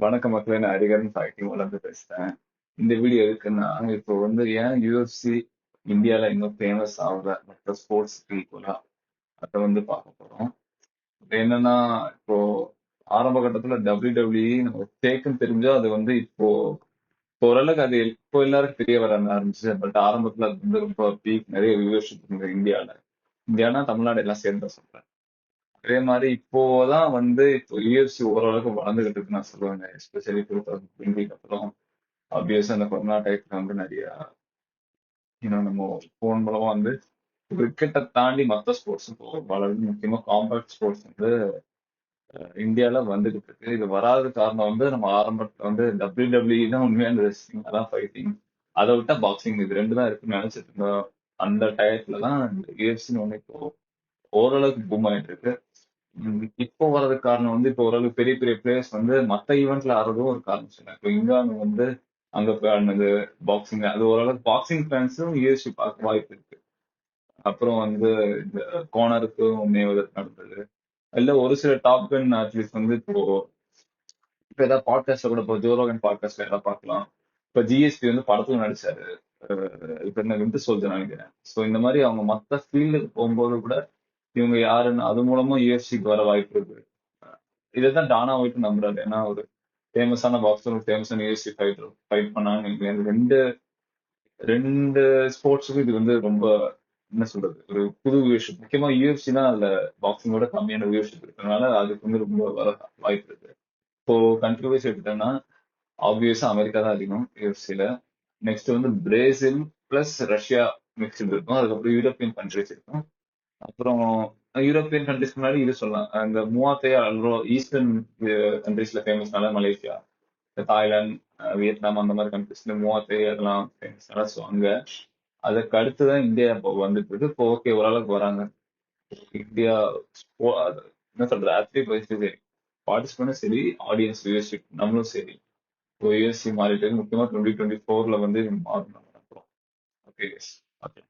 வணக்க மக்களே, நான் ஹரிகரன் ஃபைட்டிங் இருந்து பேசுறேன். இந்த வீடியோ எதுக்குன்னா, இப்போ வந்து ஏன் UFC இந்தியால இன்னும் ஃபேமஸ் ஆகுற மற்ற ஸ்போர்ட்ஸ்க்கு ஈக்குவலா அதை வந்து பார்க்க போறோம். இப்ப என்னன்னா, இப்போ ஆரம்ப கட்டத்துல WWE நம்ம ஃபேக்குன்னு தெரிஞ்சோ அது வந்து இப்போ ஓரளவுக்கு அது இப்போ எல்லாருக்கும் தெரிய வர ஆரம்பிச்சு. பட் ஆரம்பத்துல அது வந்து ரொம்ப பீக், நிறைய வியூவர்ஷிப் இருந்தது இந்தியால. இந்தியானா தமிழ்நாடு எல்லாம் சேர்ந்து சொல்றேன். அதே மாதிரி இப்போதான் வந்து இப்போ UFC ஓரளவுக்கு வளர்ந்துகிட்டு இருக்குன்னு நான் சொல்லுவேங்க. எஸ்பெஷலி 2020 அப்புறம் ஆப்வியஸா அந்த கொரோனா டைப்ல வந்து நிறைய நம்ம போன் மூலமா வந்து கிரிக்கெட்டை தாண்டி மற்ற ஸ்போர்ட்ஸ் வளருது. முக்கியமா காம்பேக்ட் ஸ்போர்ட்ஸ் வந்து இந்தியால வந்துகிட்டு இருக்கு. இது வராத காரணம் வந்து நம்ம ஆரம்பத்துல வந்து WWE தான் உண்மையான ரெஸ்லிங், அதான் ஃபைட்டிங். அதை விட்டா பாக்ஸிங், இது ரெண்டு தான் இருக்குன்னு நினைச்சிட்டு இருந்தோம். அந்த டயத்துல தான் இந்த UFC ஒன்று இப்போ ஓரளவுக்கு பூம் ஆயிட்டு இருக்கு. இப்போ வர்றதுக்கு காரணம் வந்து இப்போ ஓரளவுக்கு பெரிய பெரிய பிளேயர்ஸ் வந்து மத்த ஈவெண்ட்ல ஆடுறதும் ஒரு காரணம் சொன்னேன். இப்போ இங்கிலாந்து வந்து அங்க போய் ஆடினது பாக்ஸிங், அது ஓரளவுக்கு பாக்ஸிங் ஃபேன்ஸும் யூஎஸ்சி பார்க்க வாய்ப்பு இருக்கு. அப்புறம் வந்து இந்த கோனருக்கும் மேவதற்கு நடந்தது. இல்ல ஒரு சில டாப் கன் அட்லீஸ்ட் வந்து இப்போ ஏதாவது பாட்காஸ்ட்ல கூட, இப்போ ஜோரோகன் பாட்காஸ்ட்ல ஏதாவது பார்க்கலாம். இப்போ ஜிஎஸ்பி வந்து படத்துல நடிச்சாரு. இப்ப என்ன வின்டர் சோல்ஜர் நினைக்கிறேன். ஸோ இந்த மாதிரி அவங்க மத்த ஃபீல்டுக்கு போகும்போது கூட இவங்க யாருன்னு அது மூலமா யூஎஃப்சிக்கு வர வாய்ப்பு இருக்கு. இதைதான் டானா ஒயிட் நம்புறாரு. ஏன்னா ஒரு ஃபேமஸான பாக்ஸர், ஒரு ஃபேமஸான யூஎஃப்சி ஃபைட்டர் ஃபைட் பண்ணாங்க. ரெண்டு ரெண்டு ஸ்போர்ட்ஸுக்கும் இது வந்து ரொம்ப என்ன சொல்றது, ஒரு புது வியூஷன். முக்கியமா யூஎஃப்சி தான் அதுல பாக்ஸிங்கோட கம்மியான வியூஷன் இருக்கிறதுனால அதுக்கு வந்து ரொம்ப வர வாய்ப்பு இருக்கு. இப்போ கண்ட்ரி வைஸ் எடுத்துட்டோம்னா ஆப்வியஸா அமெரிக்கா தான் அதிகம் யூஎஃப்சில. நெக்ஸ்ட் வந்து பிரேசில் பிளஸ் ரஷ்யா மிக்ஸ்டு இருக்கும். அதுக்கப்புறம் யூரோப்பியன் கண்ட்ரிஸ் இருக்கும். அப்புறம் யூரோப்பியன் கண்ட்ரிஸ்க்கு முன்னாடி இது சொல்லலாம். அந்த மூவாத்தையா அல்வோ ஈஸ்டர்ன் கண்ட்ரிஸ்ல ஃபேமஸ்னால மலேசியா, தாய்லாந்து, வியட்நாம் அந்த மாதிரி கண்ட்ரிஸ்ல மூவாத்தையா அதெல்லாம் ஃபேமஸ். ஸோ அங்க அதுக்கு அடுத்துதான் இந்தியா இப்போ வந்துட்டு இருக்கு. இப்போ ஓகே, ஓரளவுக்கு வராங்க. இந்தியா என்ன சொல்றது, அத்லீட் வைஸ் சரி, பார்ட்டிசிபென்ட்டும் சரி, ஆடியன்ஸ் வியூவர்ஷிப் நம்மளும் சரி, இப்போ யூஎஸ்சி மாறிட்டு இருக்கு. முக்கியமா 2024ல வந்து மாறணும். ஓகே. ஓகே.